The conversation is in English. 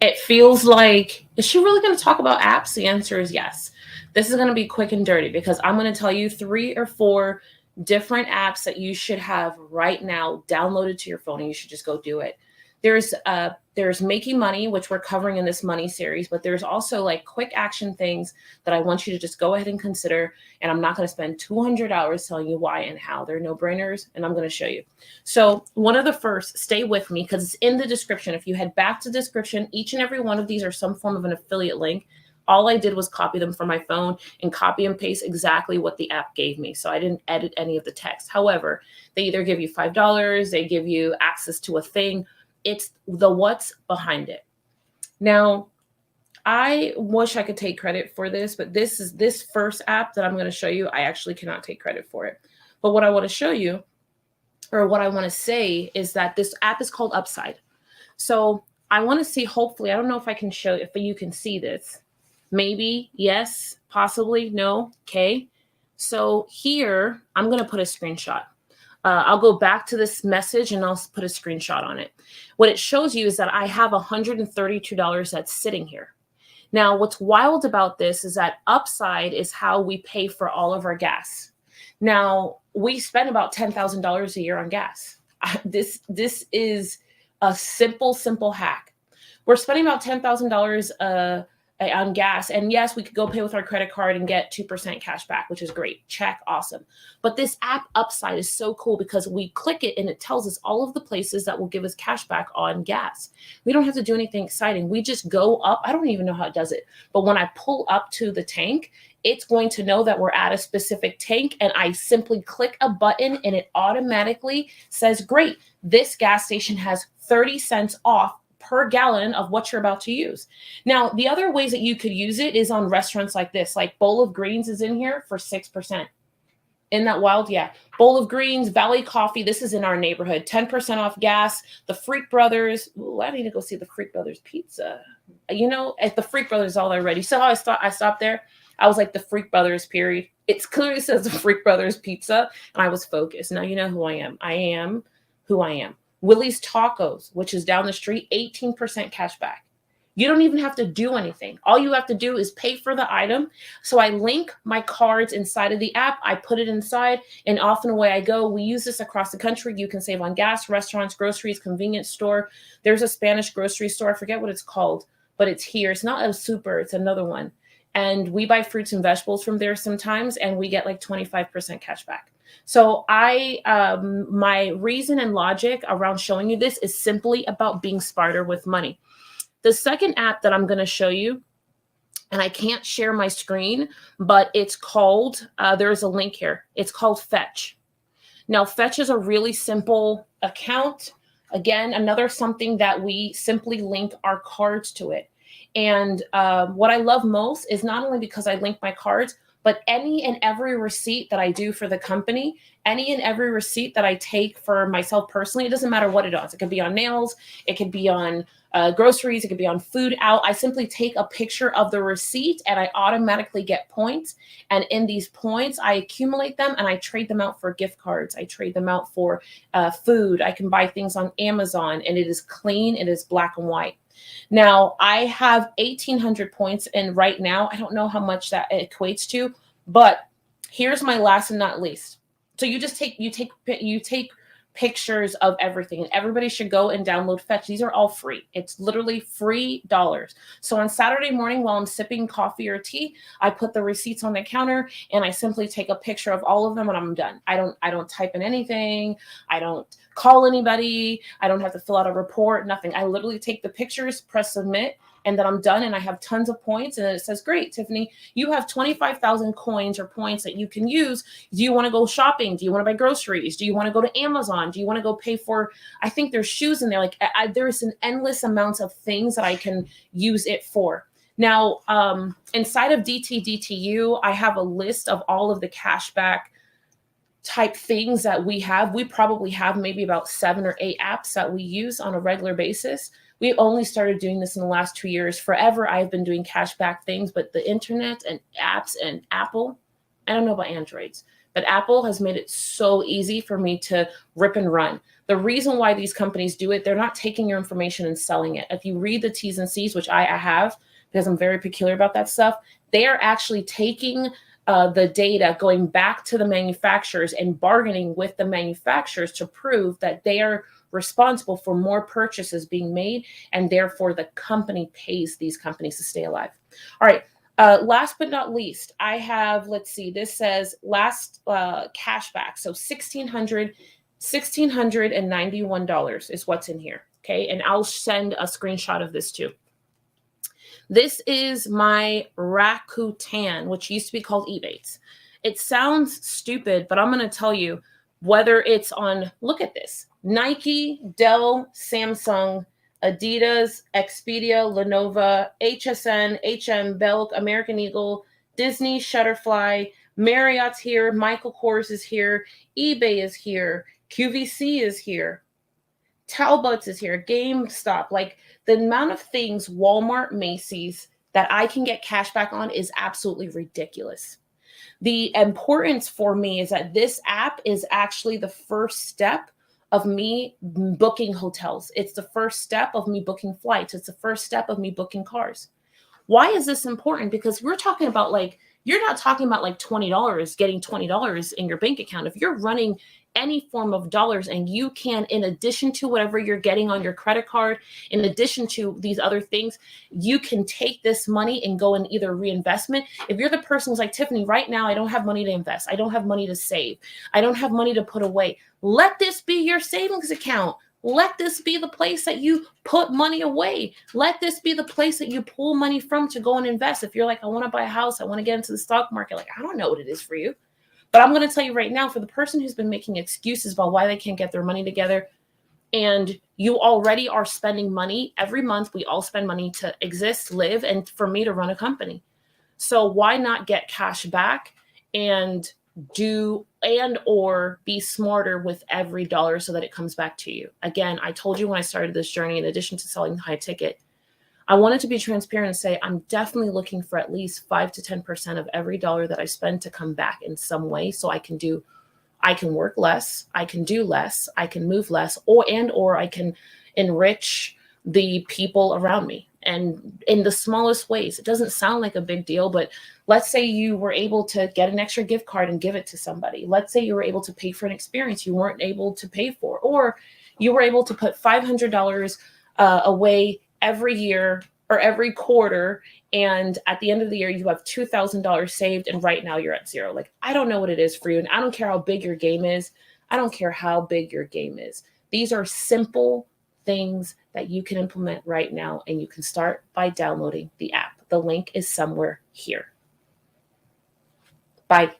It feels like, is she really going to talk about apps? The answer is yes. This is going to be quick and dirty because I'm going to tell you 3 or 4 different apps that you should have right now downloaded to your phone, and you should just go do it. There's making money, which we're covering in this money series, but there's also like quick action things that I want you to just go ahead and consider. And I'm not going to spend 200 hours telling you why and how. They're no brainers, and I'm going to show you. So one of the first, stay with me because it's in the description. If you head back to the description, each and every one of these are some form of an affiliate link. All I did was copy them from my phone and copy and paste exactly what the app gave me. So I didn't edit any of the text. However, they either give you $5, they give you access to a thing. It's the what's behind it. Now, I wish I could take credit for this, but this first app that I'm going to show you, I actually cannot take credit for it. But what I want to show you, or what I want to say, is that this app is called Upside. So I want to see, hopefully, I don't know if I can show, if you can see this. Maybe, yes, possibly, no, okay. So here, I'm going to put a screenshot. I'll go back to this message and I'll put a screenshot on it. What it shows you is that I have $132 that's sitting here. Now, what's wild about this is that Upside is how we pay for all of our gas. Now, we spend about $10,000 a year on gas. This is a simple hack. We're spending about $10,000 on gas. And yes, we could go pay with our credit card and get 2% cash back, which is great. Check, awesome. But this app Upside is so cool because we click it and it tells us all of the places that will give us cash back on gas. We don't have to do anything exciting. We just go up. I don't even know how it does it. But when I pull up to the tank, it's going to know that we're at a specific tank. And I simply click a button and it automatically says, great, this gas station has 30 cents off per gallon of what you're about to use. Now, the other ways that you could use it is on restaurants like this, like Bowl of Greens is in here for 6%. Isn't that wild? Yeah. Bowl of Greens, Valley Coffee. This is in our neighborhood. 10% off gas. The Freak Brothers. Ooh, I need to go see the Freak Brothers pizza. You know, at the Freak Brothers all already. So I stopped there. I was like the Freak Brothers period. It clearly says the Freak Brothers pizza. And I was focused. Now you know who I am. I am who I am. Willie's Tacos, which is down the street, 18% cash back. You don't even have to do anything. All you have to do is pay for the item. So I link my cards inside of the app. I put it inside, and off and away I go. We use this across the country. You can save on gas, restaurants, groceries, convenience store. There's a Spanish grocery store. I forget what it's called, but it's here. It's not a super. It's another one. And we buy fruits and vegetables from there sometimes, and we get like 25% cash back. So my reason and logic around showing you this is simply about being smarter with money. The second app that I'm going to show you, and I can't share my screen, but it's called, there's a link here. It's called Fetch. Now, Fetch is a really simple account. Again, another something that we simply link our cards to it. And what I love most is not only because I link my cards, but any and every receipt that I do for the company, any and every receipt that I take for myself personally, it doesn't matter what it is. It could be on nails, it could be on groceries, it could be on food out. I simply take a picture of the receipt and I automatically get points. And in these points, I accumulate them and I trade them out for gift cards. I trade them out for food. I can buy things on Amazon, and it is clean. It is black and white. Now, I have 1,800 points, and right now, I don't know how much that equates to, but here's my last and not least. So you take pictures of everything, and everybody should go and download Fetch. These are all free. It's literally free dollars. So on Saturday morning while I'm sipping coffee or tea, I put the receipts on the counter and I simply take a picture of all of them and I'm done. I don't type in anything. I don't call anybody. I don't have to fill out a report, nothing. I literally take the pictures, press submit, and then I'm done, and I have tons of points. And it says, great, Tiffany, you have 25,000 coins or points that you can use. Do you want to go shopping? Do you want to buy groceries? Do you want to go to Amazon? Do you want to go pay for, I think there's shoes in there. Like there's an endless amount of things that I can use it for. Now, inside of DTDTU, I have a list of all of the cashback type things that we have. We probably have maybe about 7 or 8 apps that we use on a regular basis. We only started doing this in the last 2 years. Forever, I've been doing cashback things, but the internet and apps and Apple, I don't know about Androids, but Apple has made it so easy for me to rip and run. The reason why these companies do it, they're not taking your information and selling it. If you read the T's and C's, which I have, because I'm very peculiar about that stuff, they are actually taking the data, going back to the manufacturers and bargaining with the manufacturers to prove that they are responsible for more purchases being made, and therefore the company pays these companies to stay alive. All right. Last but not least, I have, let's see, this says last cashback. So $1,691 is what's in here. Okay. And I'll send a screenshot of this too. This is my Rakuten, which used to be called Ebates. It sounds stupid, but I'm going to tell you, whether it's on, look at this, Nike, Dell, Samsung, Adidas, Expedia, Lenovo, HSN, HM, Belk, American Eagle, Disney, Shutterfly, Marriott's here, Michael Kors is here, eBay is here, QVC is here, Talbot's is here, GameStop. Like, the amount of things, Walmart, Macy's, that I can get cash back on is absolutely ridiculous. The importance for me is that this app is actually the first step of me booking hotels. It's the first step of me booking flights. It's the first step of me booking cars. Why is this important? Because we're talking about, like, you're not talking about like $20, getting $20 in your bank account. If you're running any form of dollars and you can, in addition to whatever you're getting on your credit card, in addition to these other things, you can take this money and go in either reinvestment. If you're the person who's like, Tiffany, right now, I don't have money to invest. I don't have money to save. I don't have money to put away. Let this be your savings account. Let this be the place that you put money away. Let this be the place that you pull money from to go and invest. If you're like, I want to buy a house, I want to get into the stock market, like, I don't know what it is for you. But I'm going to tell you right now, for the person who's been making excuses about why they can't get their money together, and you already are spending money every month. We all spend money to exist, live, and for me to run a company. So why not get cash back and do and or be smarter with every dollar so that it comes back to you? Again, I told you when I started this journey, in addition to selling high ticket, I wanted to be transparent and say, I'm definitely looking for at least 5 to 10% of every dollar that I spend to come back in some way. So I can work less, I can do less, I can move less, or I can enrich the people around me. And in the smallest ways, it doesn't sound like a big deal, but let's say you were able to get an extra gift card and give it to somebody. Let's say you were able to pay for an experience you weren't able to pay for, or you were able to put $500 away every year or every quarter, and at the end of the year you have $2,000 saved, and right now you're at zero. Like, I don't know what it is for you, and I don't care how big your game is. I don't care how big your game is. These are simple things that you can implement right now, and you can start by downloading the app. The link is somewhere here. Bye.